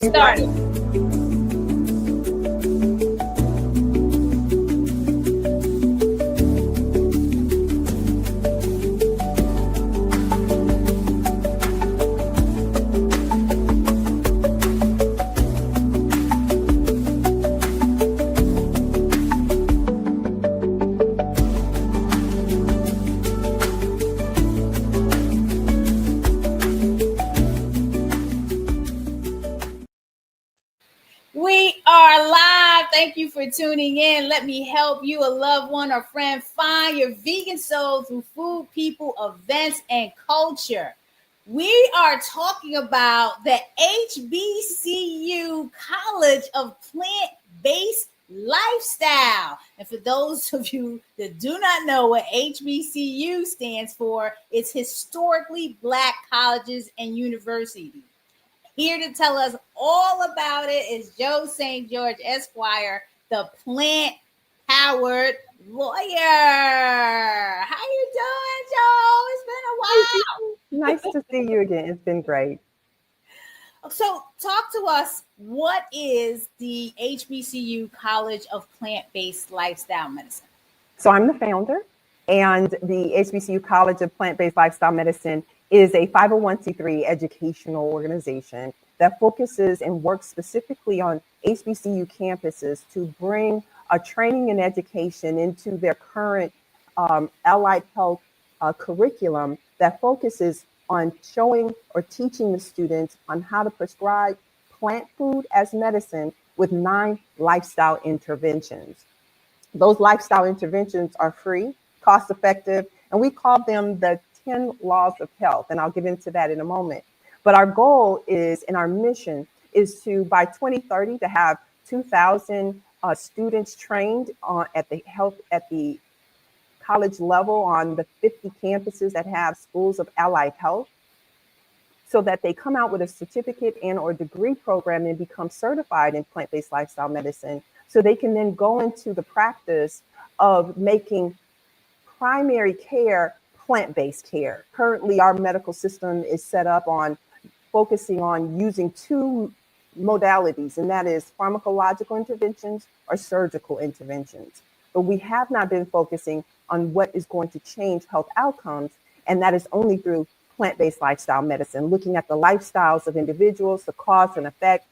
Started. We are live. Thank you for tuning in. Let me help you, a loved one or friend, find your vegan soul through food, people, events, and culture. We are talking about the HBCU College of Plant-Based Lifestyle. And for those of you that do not know what HBCU stands for, it's Historically Black Colleges and Universities. Here to tell us all about it is Joe St. George, Esquire, the plant-powered lawyer. How you doing, Joe? It's been a while. Nice to see you again. It's been great. So talk to us. What is the HBCU College of Plant-Based Lifestyle Medicine? So I'm the founder, and the HBCU College of Plant-Based Lifestyle Medicine is a 501c3 educational organization that focuses and works specifically on HBCU campuses to bring a training and education into their current allied health curriculum that focuses on showing or teaching the students on how to prescribe plant food as medicine with 9 lifestyle interventions. Those lifestyle interventions are free, cost effective, and we call them the 10 laws of health, and I'll get into that in a moment. But our goal is, and our mission is to, by 2030, to have 2,000 students trained at the college level on the 50 campuses that have schools of allied health, so that they come out with a certificate and or degree program and become certified in plant-based lifestyle medicine, so they can then go into the practice of making primary care plant-based care. Currently, our medical system is set up on focusing on using 2 modalities, and that is pharmacological interventions or surgical interventions. But we have not been focusing on what is going to change health outcomes, and that is only through plant-based lifestyle medicine, looking at the lifestyles of individuals, the cause and effect,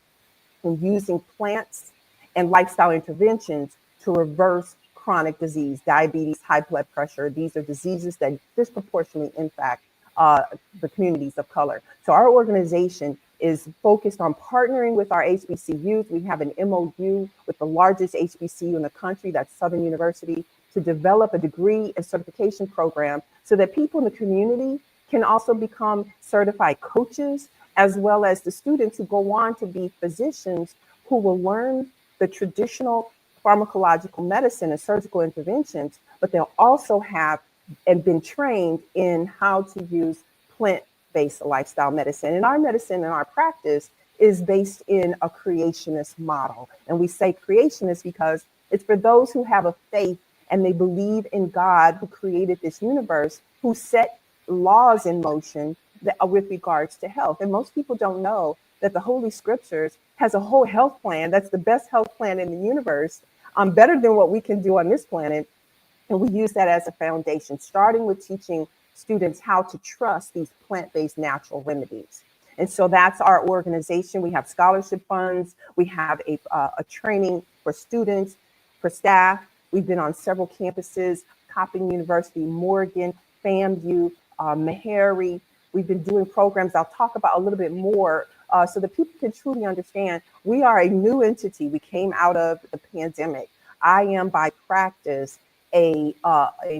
and using plants and lifestyle interventions to reverse chronic disease, diabetes, high blood pressure. These are diseases that disproportionately impact the communities of color. So our organization is focused on partnering with our HBCUs. We have an MOU with the largest HBCU in the country, that's Southern University, to develop a degree and certification program so that people in the community can also become certified coaches, as well as the students who go on to be physicians who will learn the traditional pharmacological medicine and surgical interventions, but they'll also have and been trained in how to use plant-based lifestyle medicine. And our medicine and our practice is based in a creationist model. And we say creationist because it's for those who have a faith and they believe in God who created this universe, who set laws in motion with regards to health. And most people don't know that the Holy Scriptures has a whole health plan that's the best health plan in the universe, better than what we can do on this planet. And we use that as a foundation, starting with teaching students how to trust these plant-based natural remedies. And so that's our organization. We have scholarship funds. We have a training for students, for staff. We've been on several campuses, Coppin University, Morgan, FAMU, Meharry. We've been doing programs I'll talk about a little bit more so that people can truly understand we are a new entity. We came out of the pandemic. I am by practice a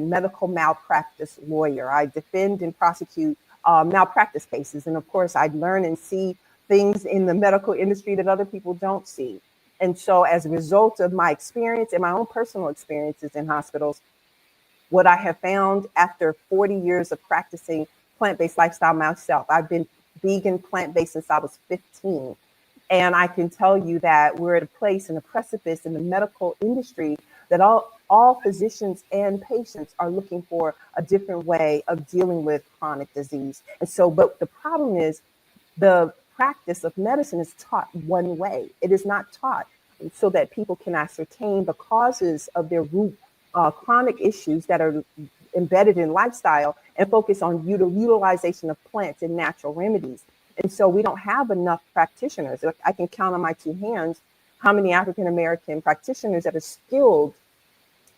medical malpractice lawyer. I defend and prosecute malpractice cases. And of course, I learn and see things in the medical industry that other people don't see. And so as a result of my experience and my own personal experiences in hospitals, what I have found after 40 years of practicing plant-based lifestyle myself, I've been vegan, plant-based since I was 15. And I can tell you that we're at a place in a precipice in the medical industry that all physicians and patients are looking for a different way of dealing with chronic disease. And so, but the problem is the practice of medicine is taught one way. It is not taught so that people can ascertain the causes of their root chronic issues that are embedded in lifestyle and focus on utilization of plants and natural remedies. And so we don't have enough practitioners. I can count on my two hands how many African American practitioners that are skilled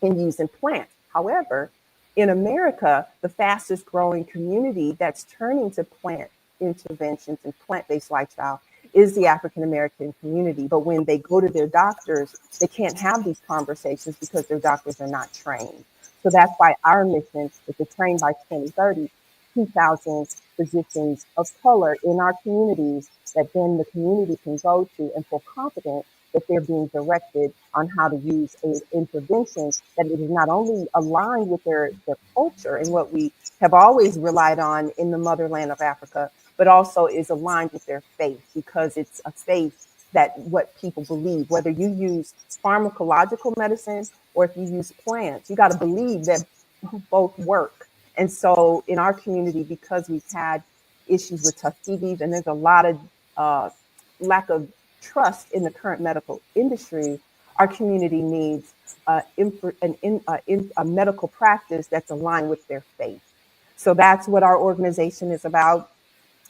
in using plants. However, in America, the fastest growing community that's turning to plant interventions and plant-based lifestyle is the African American community. But when they go to their doctors, they can't have these conversations because their doctors are not trained. So that's why our mission is to train by 2030, 2,000 physicians of color in our communities that then the community can go to and feel confident that they're being directed on how to use an intervention that it is not only aligned with their culture and what we have always relied on in the motherland of Africa, but also is aligned with their faith, because it's a faith that what people believe, whether you use pharmacological medicine or if you use plants, you got to believe that both work. And so in our community, because we've had issues with Tuskegees and there's a lot of lack of trust in the current medical industry, our community needs a medical practice that's aligned with their faith. So that's what our organization is about.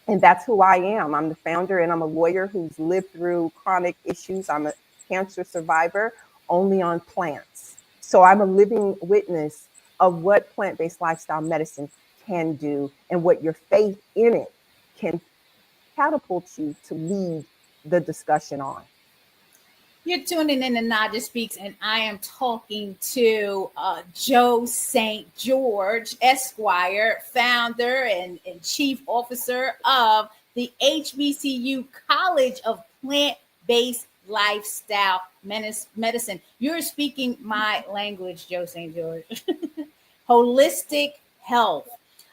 And that's who I am. I'm the founder and I'm a lawyer who's lived through chronic issues. I'm a cancer survivor only on plants. So I'm a living witness of what plant-based lifestyle medicine can do and what your faith in it can catapult you to lead the discussion on. You're tuning in to Naijha Speaks, and I am talking to Joe St. George, Esquire, founder and chief officer of the Hbcu College of Plant-Based Lifestyle Medicine. You're speaking my language, Joe St. George. Holistic health.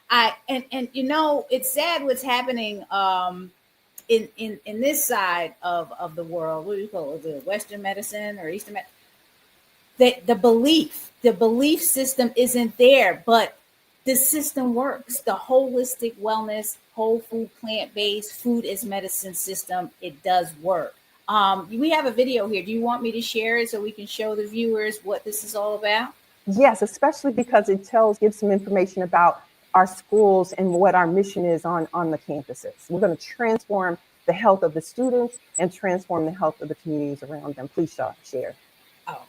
And you know, it's sad what's happening in this side of the world. What do you call it? The Western medicine or Eastern medicine? The belief system isn't there, but the system works. The holistic wellness, whole food, plant-based food is medicine system. It does work. We have a video here. Do you want me to share it so we can show the viewers what this is all about? Yes, especially because it gives some information about our schools and what our mission is on the campuses. We're going to transform the health of the students and transform the health of the communities around them. Please share. All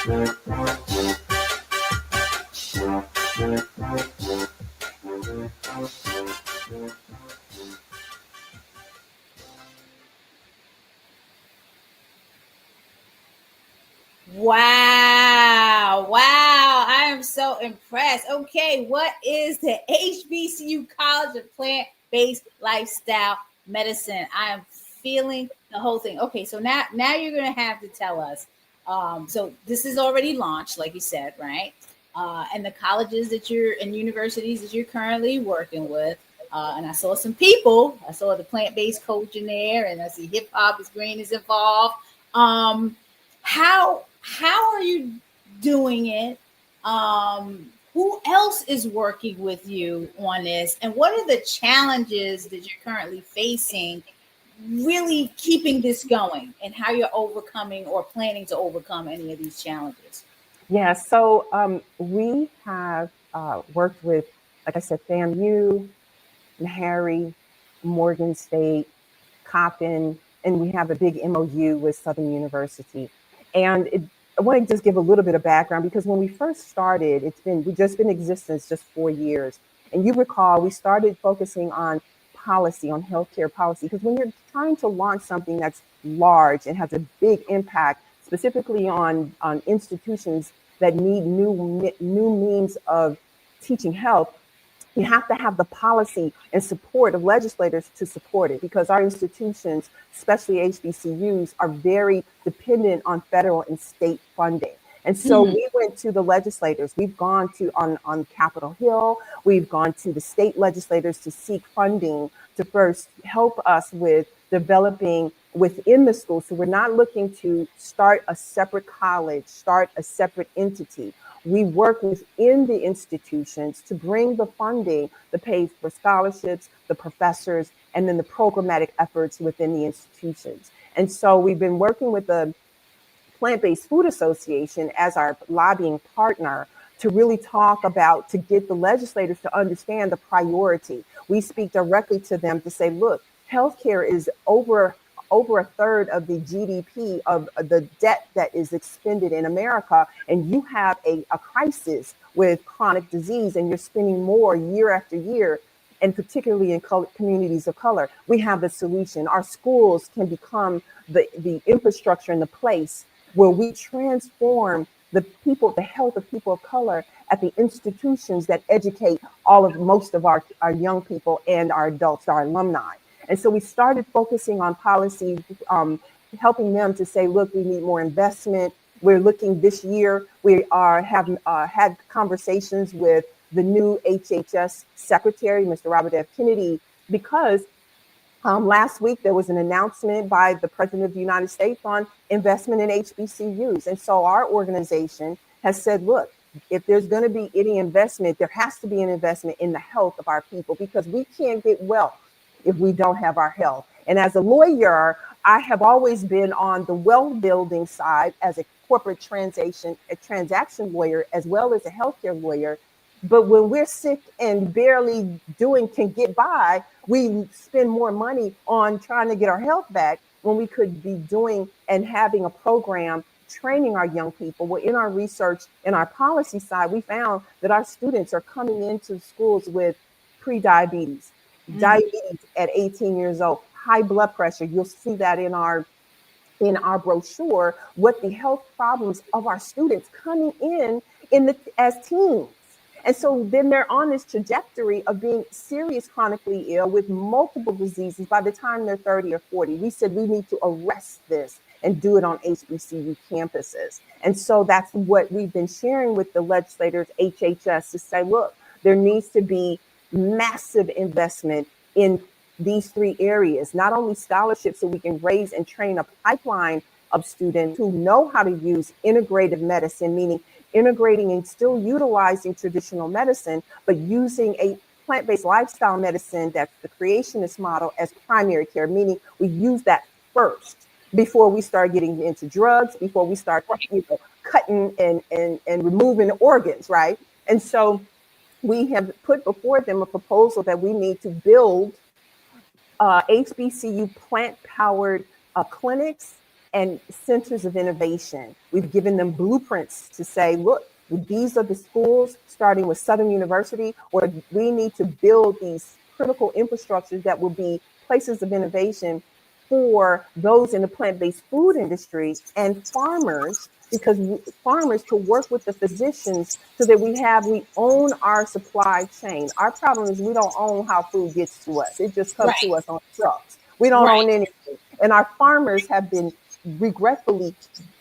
Wow. Wow. I am so impressed. Okay. What is the HBCU College of Plant Based Lifestyle Medicine? I am feeling the whole thing. Okay. So now you're going to have to tell us. So this is already launched, like you said, right? And the colleges that you're and universities that you're currently working with. And I saw some people. I saw the plant-based coach in there, and I see hip hop is green is involved. How are you doing it? Who else is working with you on this, and what are the challenges that you're currently facing? Really keeping this going, and how you're overcoming or planning to overcome any of these challenges. Yeah, so we have worked with, like I said, FAMU, Harry, Morgan State, Coppin, and we have a big MOU with Southern University. And I want to just give a little bit of background because when we first started, we've just been in existence just 4 years. And you recall we started focusing on policy, on healthcare policy, because when you're trying to launch something that's large and has a big impact, specifically on institutions that need new means of teaching health, you have to have the policy and support of legislators to support it because our institutions, especially HBCUs, are very dependent on federal and state funding. And so Mhm. we went to the legislators. We've gone on Capitol Hill. We've gone to the state legislators to seek funding to first help us with developing within the school. So we're not looking to start a separate college, start a separate entity. We work within the institutions to bring the funding, the pay for scholarships, the professors, and then the programmatic efforts within the institutions. And so we've been working with the Plant-Based Food Association as our lobbying partner to really talk about, to get the legislators to understand the priority. We speak directly to them to say, look, healthcare is over a third of the GDP of the debt that is expended in America, and you have a crisis with chronic disease, and you're spending more year after year, and particularly in communities of color. We have the solution. Our schools can become the infrastructure and the place where we transform the health of people of color at the institutions that educate most of our young people and our adults, our alumni. And so we started focusing on policy, helping them to say, look, we need more investment. We're looking this year, we have had conversations with the new HHS secretary, Mr. Robert F. Kennedy, because last week there was an announcement by the President of the United States on investment in HBCUs. And so our organization has said, look, if there's going to be any investment, there has to be an investment in the health of our people because we can't get wealth if we don't have our health. And as a lawyer, I have always been on the wealth building side as a corporate transaction lawyer, as well as a healthcare lawyer. But when we're sick and barely can get by, we spend more money on trying to get our health back when we could be doing and having a program training our young people. Well, in our research, in our policy side, we found that our students are coming into schools with pre-diabetes, diabetes at 18 years old, high blood pressure. You'll see that in our brochure, what the health problems of our students coming as teens. And so then they're on this trajectory of being serious chronically ill with multiple diseases by the time they're 30 or 40. We said we need to arrest this and do it on HBCU campuses. And so that's what we've been sharing with the legislators, HHS, to say, look, there needs to be massive investment in these three areas, not only scholarships so we can raise and train a pipeline of students who know how to use integrative medicine, meaning integrating and still utilizing traditional medicine, but using a plant-based lifestyle medicine that's the creationist model as primary care, meaning we use that first before we start getting into drugs, before we start cutting and removing organs, right? And so we have put before them a proposal that we need to build HBCU plant-powered clinics and centers of innovation. We've given them blueprints to say, look, these are the schools, starting with Southern University, where we need to build these critical infrastructures that will be places of innovation for those in the plant-based food industry and farmers, because farmers to work with the physicians so that we own our supply chain. Our problem is we don't own how food gets to us. It just comes to Right. us on trucks. We don't Right. own anything. And our farmers have been regretfully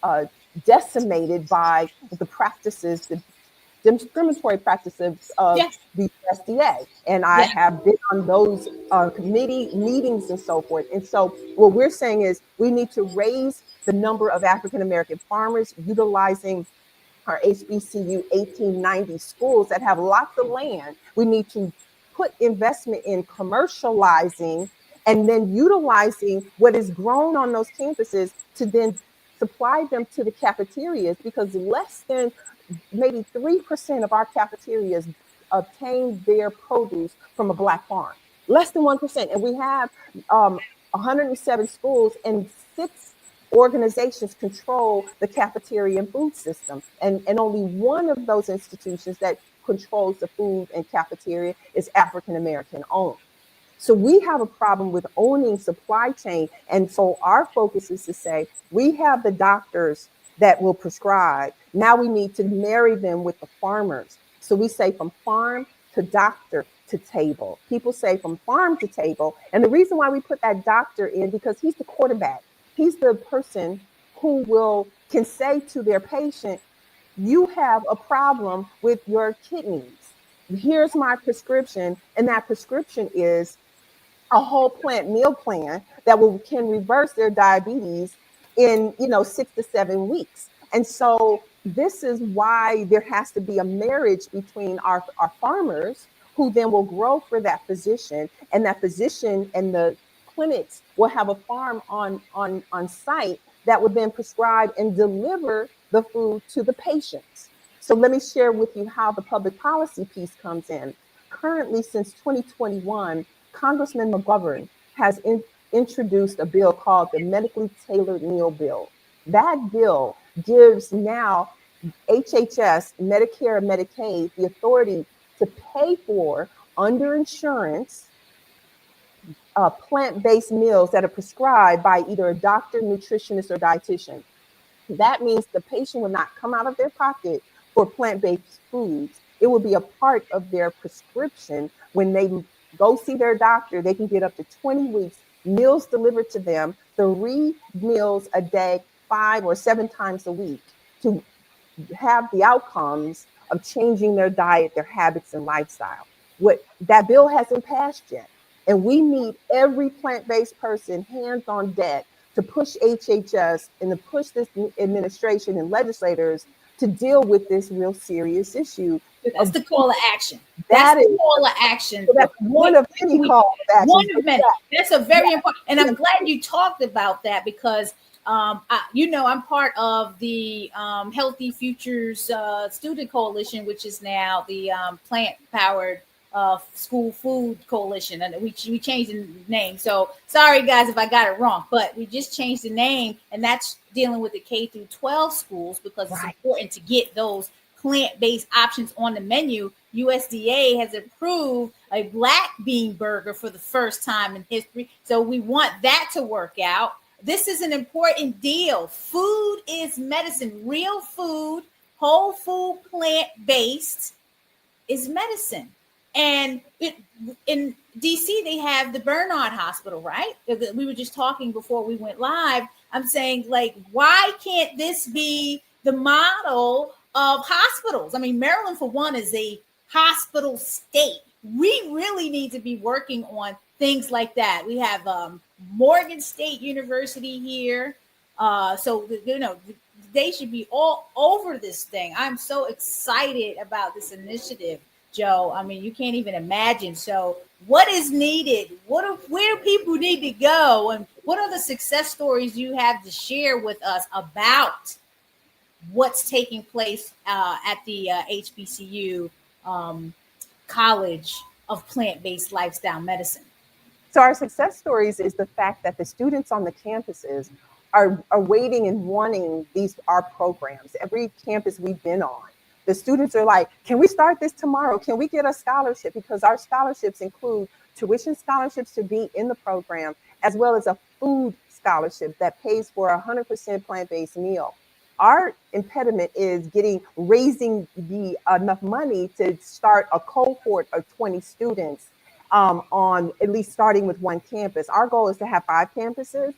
uh, decimated by the practices, the discriminatory practices of Yeah. the USDA. And I Yeah. have been on those committee meetings and so forth. And so what we're saying is we need to raise the number of African American farmers utilizing our HBCU 1890 schools that have lots of land. We need to put investment in commercializing and then utilizing what is grown on those campuses to then supply them to the cafeterias, because less than maybe 3% of our cafeterias obtain their produce from a Black farm. Less than 1%. And we have 107 schools, and 6 organizations control the cafeteria and food system. And only one of those institutions that controls the food and cafeteria is African American owned. So we have a problem with owning supply chain. And so our focus is to say, we have the doctors that will prescribe. Now we need to marry them with the farmers. So we say from farm to doctor to table. People say from farm to table. And the reason why we put that doctor in, because he's the quarterback. He's the person who can say to their patient, you have a problem with your kidneys. Here's my prescription. And that prescription is a whole plant meal plan that can reverse their diabetes in 6 to 7 weeks. And so this is why there has to be a marriage between our farmers, who then will grow for that physician, and that physician and the clinics will have a farm on site that would then prescribe and deliver the food to the patients. So let me share with you how the public policy piece comes in. Currently, since 2021, Congressman McGovern has introduced a bill called the Medically Tailored Meal Bill. That bill gives now HHS, Medicare, and Medicaid the authority to pay for, under insurance, plant-based meals that are prescribed by either a doctor, nutritionist, or dietitian. That means the patient will not come out of their pocket for plant-based foods. It will be a part of their prescription. When they go see their doctor, they can get up to 20 weeks, meals delivered to them, 3 meals a day, 5 or 7 times a week, to have the outcomes of changing their diet, their habits, and lifestyle. What that bill hasn't passed yet. And we need every plant-based person hands on deck to push HHS and to push this administration and legislators to deal with this real serious issue. That's the call to action. That's That the is, call to action. so that's one of many calls to One actions. of many. That's a very important, and I'm glad you talked about that, because I'm part of the Healthy Futures Student Coalition, which is now the Plant Powered School Food Coalition, and we changed the name. So sorry guys if I got it wrong, but we just changed the name, and that's dealing with the K through 12 schools, because it's important to get those plant-based options on the menu. USDA has approved a black bean burger for the first time in history, so we want that to work out. This is an important deal. Food is medicine. Real food, whole food, plant-based is medicine. And in DC, they have the Bernard Hospital, right? We were just talking before we went live. I'm saying, like, why can't this be the model of hospitals? I mean, Maryland, for one, is a hospital state. We really need to be working on things like that. We have Morgan State University here. So, they should be all over this thing. I'm so excited about this initiative, Joe. I mean, you can't even imagine. So what is needed? Where people need to go? And what are the success stories you have to share with us about what's taking place at the HBCU College of Plant-Based Lifestyle Medicine? So our success stories is the fact that the students on the campuses are waiting and wanting our programs. Every campus we've been on, the students are like, can we start this tomorrow? Can we get a scholarship? Because our scholarships include tuition scholarships to be in the program, as well as a food scholarship that pays for a 100% plant-based meal. Our impediment is raising the enough money to start a cohort of 20 students on at least starting with one campus. Our goal is to have 5 campuses,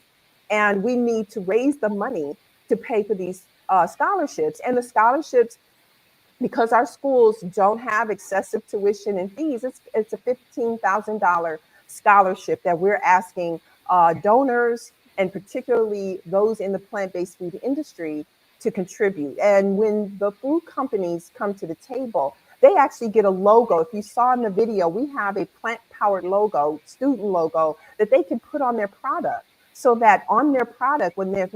and we need to raise the money to pay for these scholarships. And the scholarships, because our schools don't have excessive tuition and fees, it's a $15,000 scholarship that we're asking donors, and particularly those in the plant-based food industry, to contribute. And when the food companies come to the table, they actually get a logo. If you saw in the video, we have a plant-powered logo, student logo, that they can put on their product, so that on their product, when their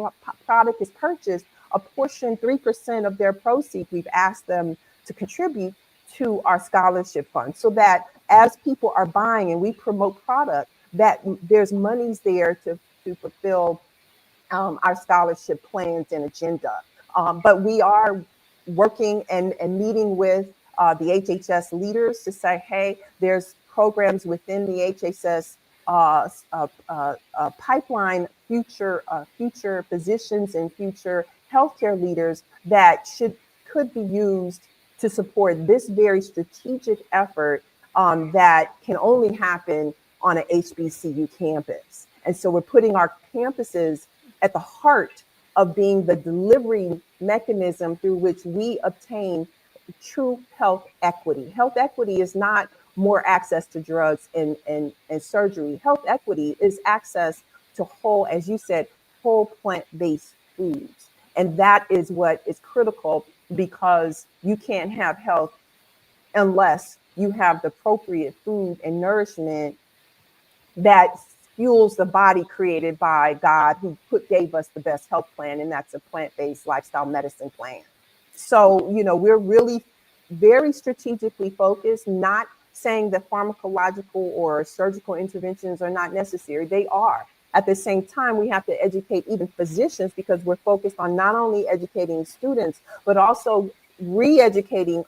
product is purchased, a portion, 3% of their proceeds, we've asked them to contribute to our scholarship fund, so that as people are buying and we promote product, that there's monies there to fulfill our scholarship plans and agenda. But we are working and meeting with the HHS leaders to say, hey, there's programs within the HHS pipeline, future physicians and future healthcare leaders that could be used to support this very strategic effort that can only happen on an HBCU campus. And so we're putting our campuses at the heart of being the delivery mechanism through which we obtain true health equity. Health equity is not more access to drugs and surgery. Health equity is access to whole, as you said, whole plant-based foods. And that is what is critical, because you can't have health unless you have the appropriate food and nourishment that fuels the body created by God, who gave us the best health plan, and that's a plant-based lifestyle medicine plan. So, we're really very strategically focused, not saying that pharmacological or surgical interventions are not necessary. They are. At the same time, we have to educate even physicians, because we're focused on not only educating students, but also re-educating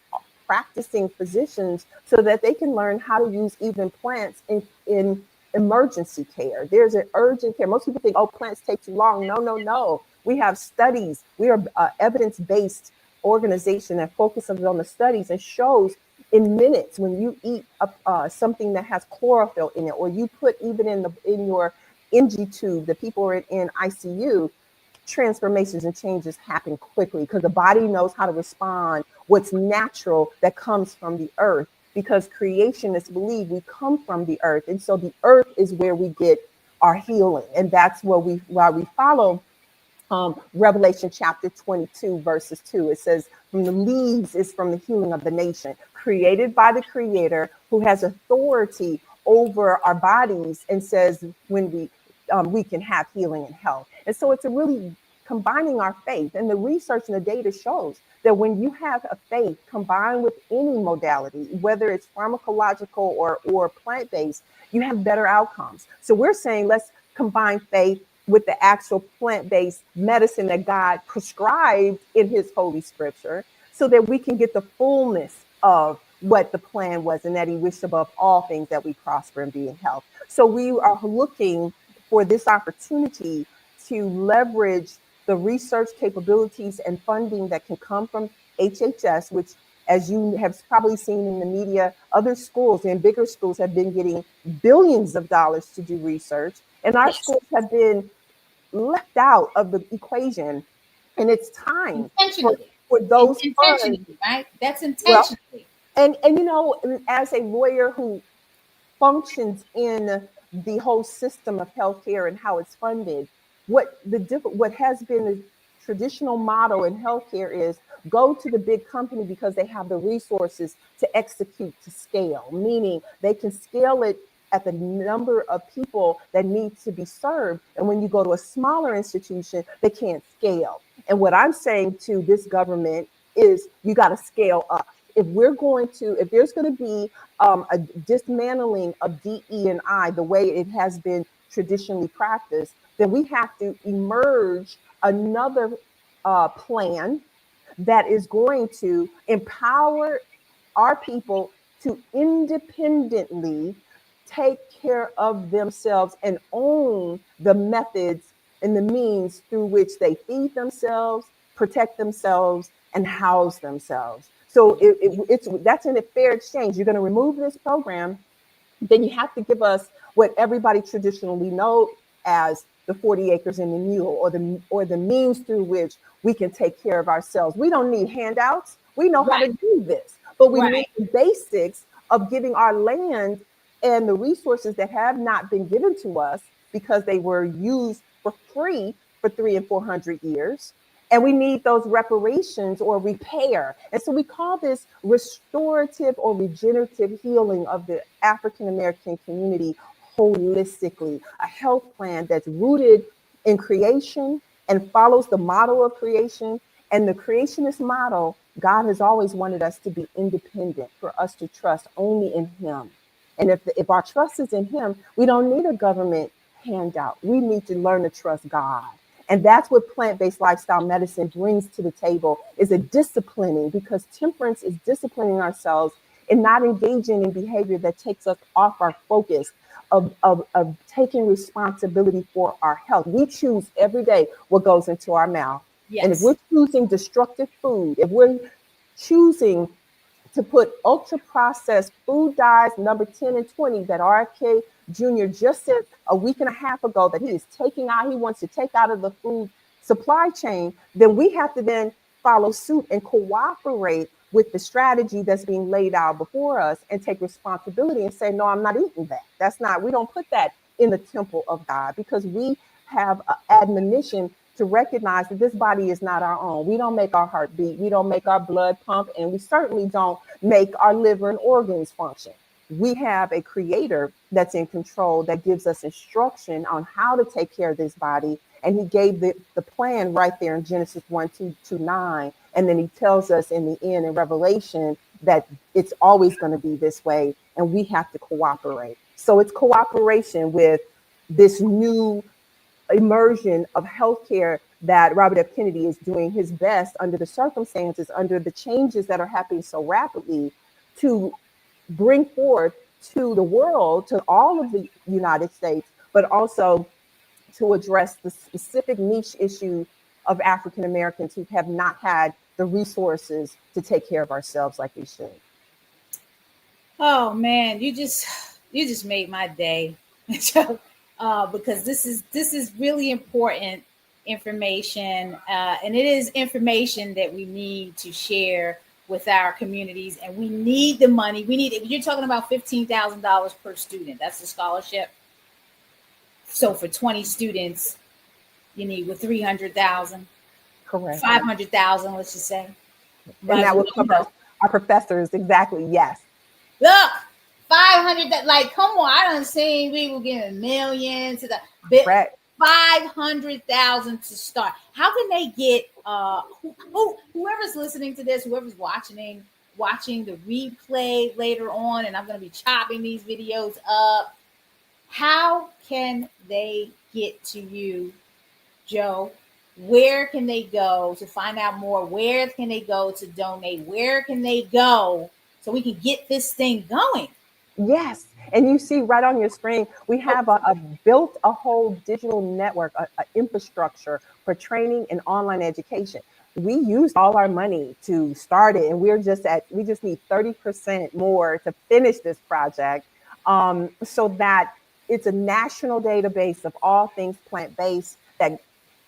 practicing physicians so that they can learn how to use even plants in emergency care. There's an urgent care. Most people think, oh, plants take too long. No, no, no. We have studies. We are an evidence-based organization that focuses on the studies and shows in minutes, when you eat something that has chlorophyll in it, or you put even in your NG tube, the people are in ICU, transformations and changes happen quickly, because the body knows how to respond what's natural that comes from the earth, because creationists believe we come from the earth. And so the earth is where we get our healing. And that's why we follow Revelation chapter 22, verses 2. It says, from the leaves is from the healing of the nation, created by the creator, who has authority over our bodies, and says when we can have healing and health. And so it's a really combining our faith, and the research and the data shows that when you have a faith combined with any modality, whether it's pharmacological or plant-based, you have better outcomes. So we're saying, let's combine faith with the actual plant-based medicine that God prescribed in his holy scripture, so that we can get the fullness of what the plan was, and that he wished above all things that we prosper and be in health. So we are looking for this opportunity to leverage the research capabilities and funding that can come from HHS, which, as you have probably seen in the media, other schools and bigger schools have been getting billions of dollars to do research, and our schools have been left out of the equation. And it's time for those funds. Right? That's Well, intentionally. and as a lawyer who functions in the whole system of healthcare and how it's funded, what has been the traditional model in healthcare is go to the big company because they have the resources to execute to scale, meaning they can scale it at the number of people that need to be served. And when you go to a smaller institution, they can't scale. And what I'm saying to this government is, you got to scale up. If there's going to be a dismantling of DE&I the way it has been traditionally practiced, then we have to emerge another plan that is going to empower our people to independently take care of themselves and own the methods and the means through which they feed themselves, protect themselves, and house themselves. So it's that's in a fair exchange. You're going to remove this program, then you have to give us what everybody traditionally know as the 40 acres and the mule, or the means through which we can take care of ourselves. We don't need handouts. We know how to do this, but we need the basics of giving our land and the resources that have not been given to us because they were used for free for 300 and 400 years. And we need those reparations or repair. And so we call this restorative or regenerative healing of the African American community holistically, a health plan that's rooted in creation and follows the model of creation. And the creationist model, God has always wanted us to be independent, for us to trust only in Him. And if our trust is in Him, we don't need a government handout. We need to learn to trust God. And that's what plant-based lifestyle medicine brings to the table, is a disciplining, because temperance is disciplining ourselves and not engaging in behavior that takes us off our focus of taking responsibility for our health. We choose every day what goes into our mouth. Yes. And if we're choosing destructive food, if we're choosing to put ultra processed food dyes number 10 and 20 that RFK Jr. just said a week and a half ago that he is taking out, he wants to take out of the food supply chain, then we have to then follow suit and cooperate with the strategy that's being laid out before us and take responsibility and say, no, I'm not eating that. That's not, we don't put that in the temple of God, because we have an admonition to recognize that this body is not our own. We don't make our heart beat. We don't make our blood pump. And we certainly don't make our liver and organs function. We have a creator that's in control, that gives us instruction on how to take care of this body. And he gave the plan right there in Genesis 1:2-9. And then he tells us in the end in Revelation that it's always going to be this way. And we have to cooperate. So it's cooperation with this new immersion of healthcare that Robert F. Kennedy is doing his best under the circumstances, under the changes that are happening so rapidly, to bring forth to the world, to all of the United States, but also to address the specific niche issue of African Americans who have not had the resources to take care of ourselves like we should. Oh man, you just made my day. Because this is really important information, and it is information that we need to share with our communities, and we need the money. We need, you're talking about $15,000 per student. That's the scholarship. So for 20 students, you need with 300,000, correct, 500,000, let's just say. And that would cover our professors. Exactly. Yes. Look, 500. Like, come on! I done seen people giving millions to the bit. Right. 500,000 to start. How can they get? Whoever's listening to this, whoever's watching the replay later on, and I'm going to be chopping these videos up. How can they get to you, Joe? Where can they go to find out more? Where can they go to donate? Where can they go so we can get this thing going? Yes. And you see right on your screen, we have built a whole digital network, a infrastructure for training and online education. We used all our money to start it, and we just need 30% more to finish this project, so that it's a national database of all things plant-based that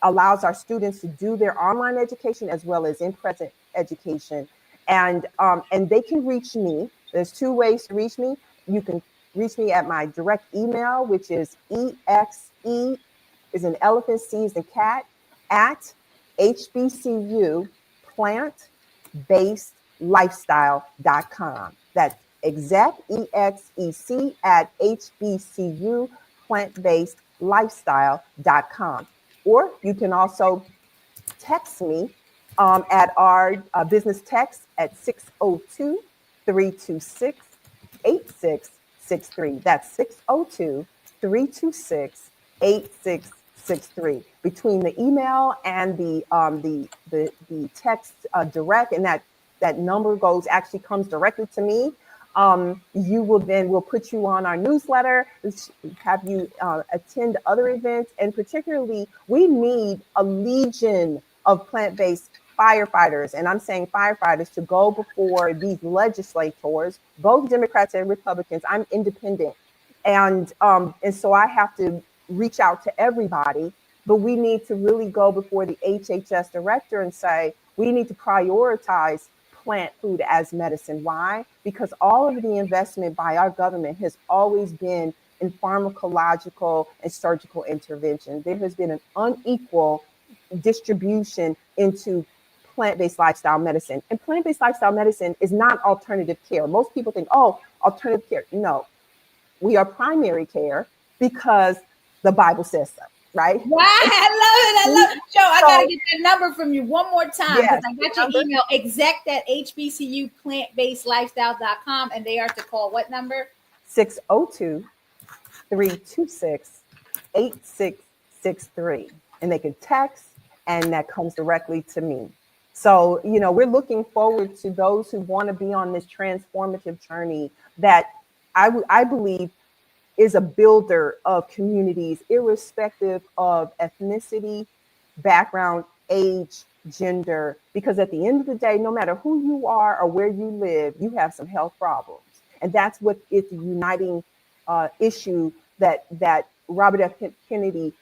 allows our students to do their online education as well as in-present education. And they can reach me. There's two ways to reach me. You can reach me at my direct email, which is EXE is an elephant, C is a cat, at HBCU plantbasedlifestyle.com. That's exec, EXEC, at HBCU plantbasedlifestyle.com. Or you can also text me at our business text at 602-326-8663. That's 602-326-8663. 6663. Between the email and the text direct, and that number comes directly to me. You will then, we'll put you on our newsletter, have you attend other events, and particularly we need a legion of plant-based firefighters, and I'm saying firefighters, to go before these legislators, both Democrats and Republicans. I'm independent, and so I have to reach out to everybody, but we need to really go before the HHS director and say, we need to prioritize plant food as medicine. Why? Because all of the investment by our government has always been in pharmacological and surgical intervention. There has been an unequal distribution into plant-based lifestyle medicine. And plant-based lifestyle medicine is not alternative care. Most people think, oh, alternative care. No, we are primary care because the Bible says so, right? Wow, I love it. Joe, I got to get that number from you one more time, because I got your email, exec@hbcuplantbasedlifestyle.com, and they are to call what number? 602-326-8663. And they can text, and that comes directly to me. So, we're looking forward to those who want to be on this transformative journey that I believe is a builder of communities, irrespective of ethnicity, background, age, gender, because at the end of the day, no matter who you are or where you live, you have some health problems. And that's what is the uniting issue that Robert F. Kennedy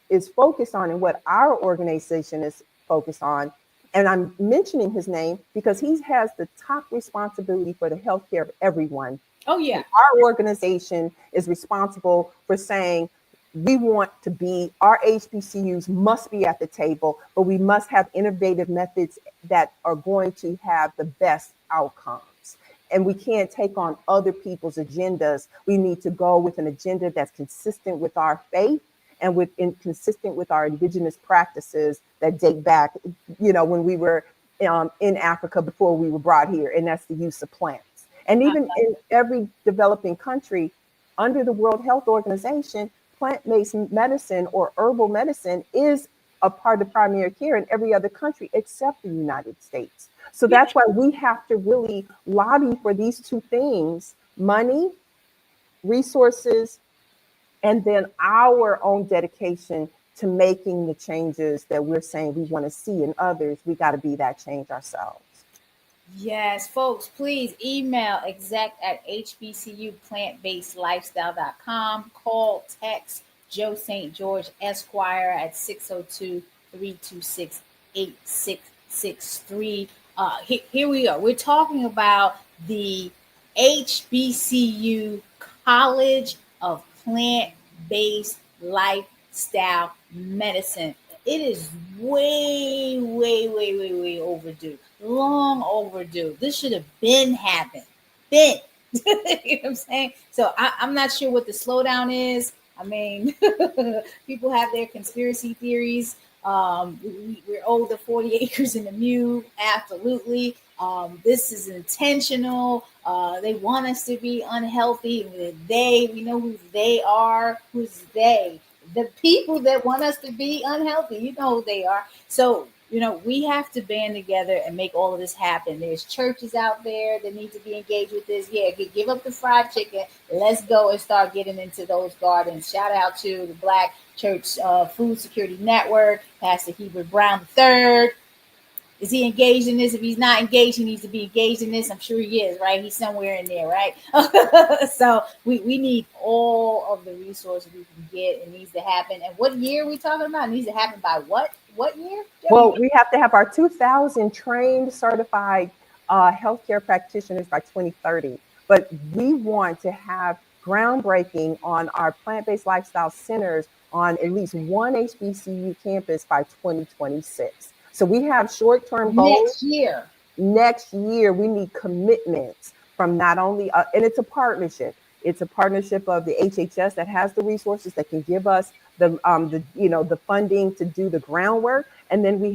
is focused on, and what our organization is focused on. And I'm mentioning his name because he has the top responsibility for the healthcare of everyone. Oh, yeah. And our organization is responsible for saying we want to be, our HBCUs must be at the table, but we must have innovative methods that are going to have the best outcomes. And we can't take on other people's agendas. We need to go with an agenda that's consistent with our faith and consistent with our indigenous practices that date back, when we were in Africa before we were brought here, and that's the use of plants. And even in every developing country under the World Health Organization, plant-based medicine or herbal medicine is a part of primary care in every other country except the United States. So that's why we have to really lobby for these two things: money, resources, and then our own dedication to making the changes that we're saying we want to see in others. We got to be that change ourselves. Yes, folks, please email exec@hbcuplantbasedlifestyle.com. Call, text Joe St. George Esquire at 602-326-8663. Here we are. We're talking about the HBCU College of Plant-Based Lifestyle Medicine. It is way overdue. Long overdue. This should have been happened. You know what I'm saying? So I'm not sure what the slowdown is. I mean, people have their conspiracy theories. We're owed the 40 acres and a mule. Absolutely. This is intentional. They want us to be unhealthy. We know who they are. Who's they? The people that want us to be unhealthy. You know who they are. So, we have to band together and make all of this happen. There's churches out there that need to be engaged with this. Yeah, give up the fried chicken. Let's go and start getting into those gardens. Shout out to the Black Church Food Security Network, Pastor Hebert Brown III. Is he engaged in this? If he's not engaged, he needs to be engaged in this. I'm sure he is, right? He's somewhere in there, right? So we need all of the resources we can get. It needs to happen. And what year are we talking about? It needs to happen by what year? Well, we have to have our 2,000 trained, certified healthcare practitioners by 2030. But we want to have groundbreaking on our plant-based lifestyle centers on at least one HBCU campus by 2026. So we have short-term goals. Next year, we need commitments from not only, and it's a partnership. It's a partnership of the HHS that has the resources that can give us the funding to do the groundwork, and then we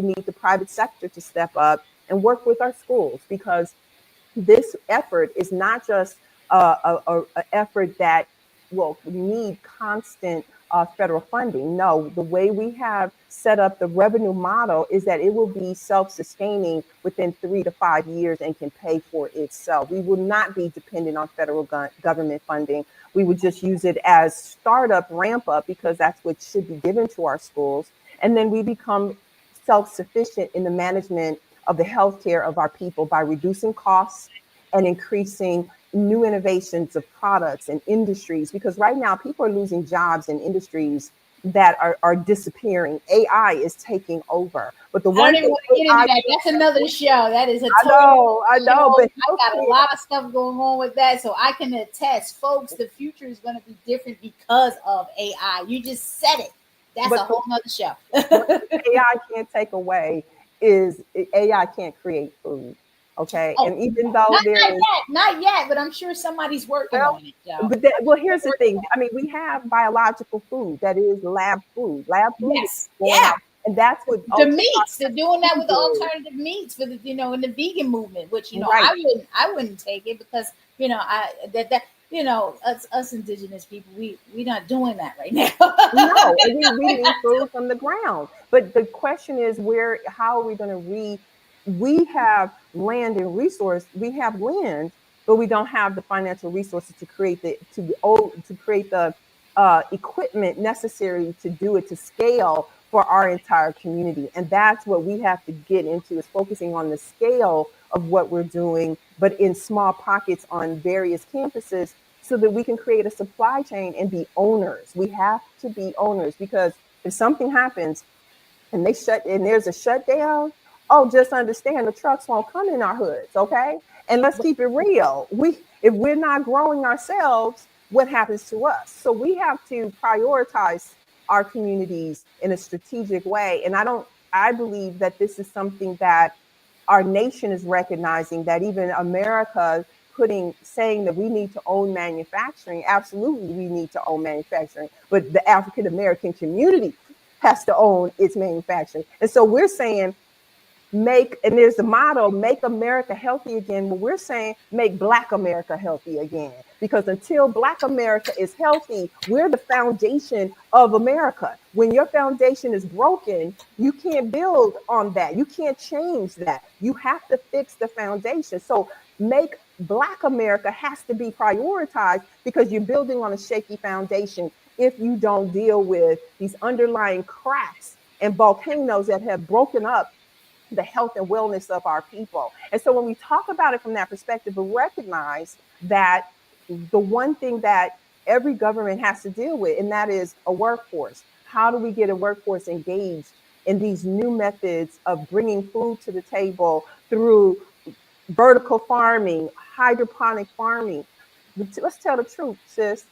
need the private sector to step up and work with our schools, because this effort is not just an effort that will need constant federal funding. No, the way we have set up the revenue model is that it will be self-sustaining within 3 to 5 years and can pay for itself. We will not be dependent on federal government funding. We would just use it as startup ramp up because that's what should be given to our schools. And then we become self-sufficient in the management of the healthcare of our people by reducing costs and increasing new innovations of products and industries, because right now people are losing jobs in industries that are disappearing. AI is taking over. But the I don't one even thing want to get into AI that. That's another show. That is a I total know, I know, show. but I got a lot of stuff going on with that. So I can attest, folks, the future is going to be different because of AI. You just said it. That's a but whole nother show. what AI can't take away is AI can't create food. Okay. Oh, And even though there not is, yet, not yet, but I'm sure somebody's working well, on it, Joe. but well, here's the thing. I mean, we have biological food that is lab food. Lab food is Yes, going yeah. out. And that's what The ultra meats, they're processed doing that with food the is. alternative meats for the in the vegan movement, which Right. I wouldn't take it because I that us indigenous people we not doing that right now. No, and we need food from the ground. But the question is how are we going to we have land and resource, we have land, but we don't have the financial resources to create to create the equipment necessary to do it to scale for our entire community. And that's what we have to get into, is focusing on the scale of what we're doing, but in small pockets on various campuses, so that we can create a supply chain and be owners. We have to be owners, because if something happens and there's a shutdown, oh, just understand the trucks won't come in our hoods, okay? And let's keep it real. If we're not growing ourselves, what happens to us? So we have to prioritize our communities in a strategic way. And I believe that this is something that our nation is recognizing, that even America saying that we need to own manufacturing. Absolutely, we need to own manufacturing, but the African American community has to own its manufacturing. And so we're saying and there's the motto, make America healthy again. But we're saying make Black America healthy again, because until Black America is healthy, we're the foundation of America. When your foundation is broken, you can't build on that. You can't change that. You have to fix the foundation. So make Black America has to be prioritized, because you're building on a shaky foundation if you don't deal with these underlying cracks and volcanoes that have broken up the health and wellness of our people. And so when we talk about it from that perspective, we recognize that the one thing that every government has to deal with, and that is a workforce. How do we get a workforce engaged in these new methods of bringing food to the table through vertical farming, hydroponic farming? Let's tell the truth, sis.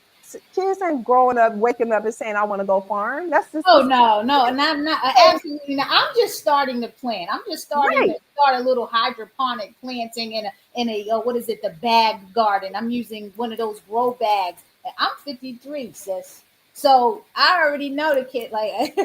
Kids ain't growing up, waking up and saying, I want to go farm. That's just Oh no, and I'm not absolutely not. I'm just starting to plant. I'm just starting to right. start a little hydroponic planting in a what is it, the bag garden. I'm using one of those grow bags. And I'm 53, sis. So I already know the kid. Like,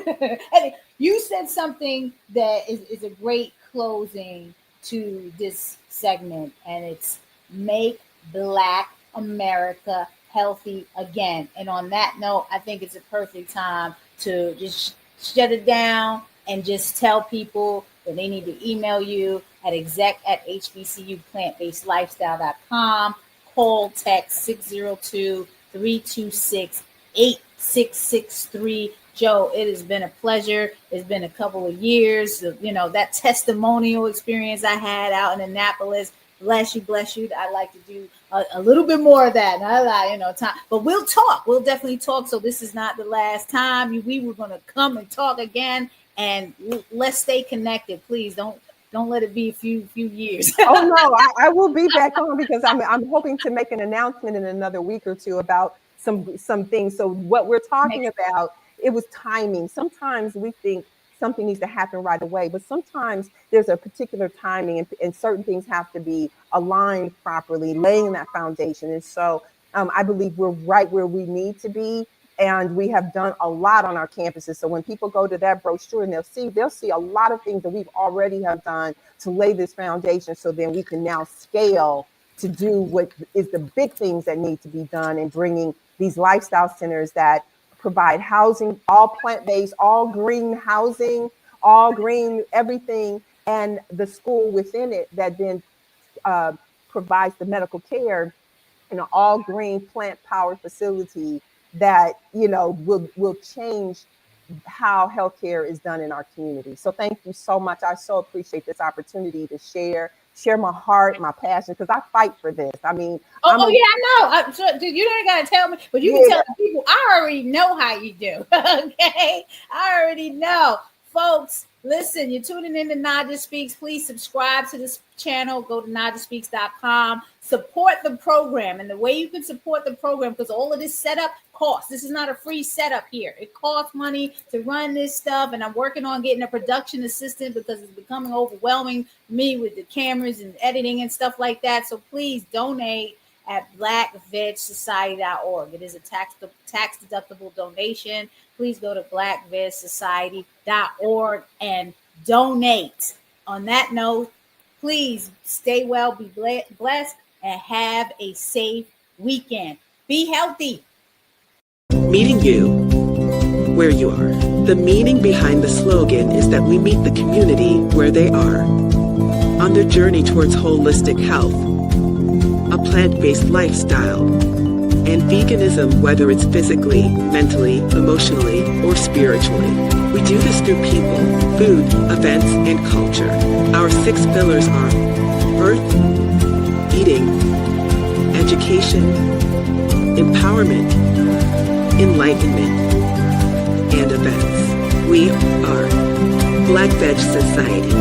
and you said something that is a great closing to this segment, and it's make Black America healthy again. And on that note, I think it's a perfect time to just shut it down and just tell people that they need to email you at exec@hbcuplantbasedlifestyle.com. Call, text 602-326-8663. Joe, it has been a pleasure. It's been a couple of years. That testimonial experience I had out in Annapolis. Bless you, bless you. I'd like to do a little bit more of that. Time, but we'll talk. We'll definitely talk. So this is not the last time. We were going to come and talk again, and let's stay connected. Please don't let it be a few years. Oh no, I will be back on, because I'm hoping to make an announcement in another week or two about some things. So what we're talking about, it was timing. Sometimes we think something needs to happen right away, but sometimes there's a particular timing, and certain things have to be aligned properly, laying that foundation. And so I believe we're right where we need to be. And we have done a lot on our campuses. So when people go to that brochure, and they'll see a lot of things that we've already have done to lay this foundation, so then we can now scale to do what is the big things that need to be done, in bringing these lifestyle centers that provide housing, all plant-based, all green housing, all green everything, and the school within it that then provides the medical care in an all green plant powered facility that, you know, will change how healthcare is done in our community. So thank you so much. I so appreciate this opportunity to share my heart, my passion, because I fight for this. I mean, yeah, I know. So, dude, you don't gotta tell me, but you can tell the people. I already know how you do. Okay, I already know, folks. Listen, you're tuning in to Naijha Speaks. Please subscribe to this channel. Go to naijaspeaks.com. Support the program. And the way you can support the program, because all of this setup costs. This is not a free setup here. It costs money to run this stuff. And I'm working on getting a production assistant because it's becoming overwhelming for me with the cameras and editing and stuff like that. So please donate at blackvegsociety.org. It is a tax deductible donation. Please go to blackvegsociety.org and donate. On that note, please stay well, be blessed, and have a safe weekend. Be healthy. Meeting you where you are. The meaning behind the slogan is that we meet the community where they are on their journey towards holistic health, a plant-based lifestyle, and veganism, whether it's physically, mentally, emotionally, or spiritually. We do this through people, food, events, and culture. Our 6 pillars are earth, eating, education, empowerment, enlightenment, and events. We are Black Veg Society.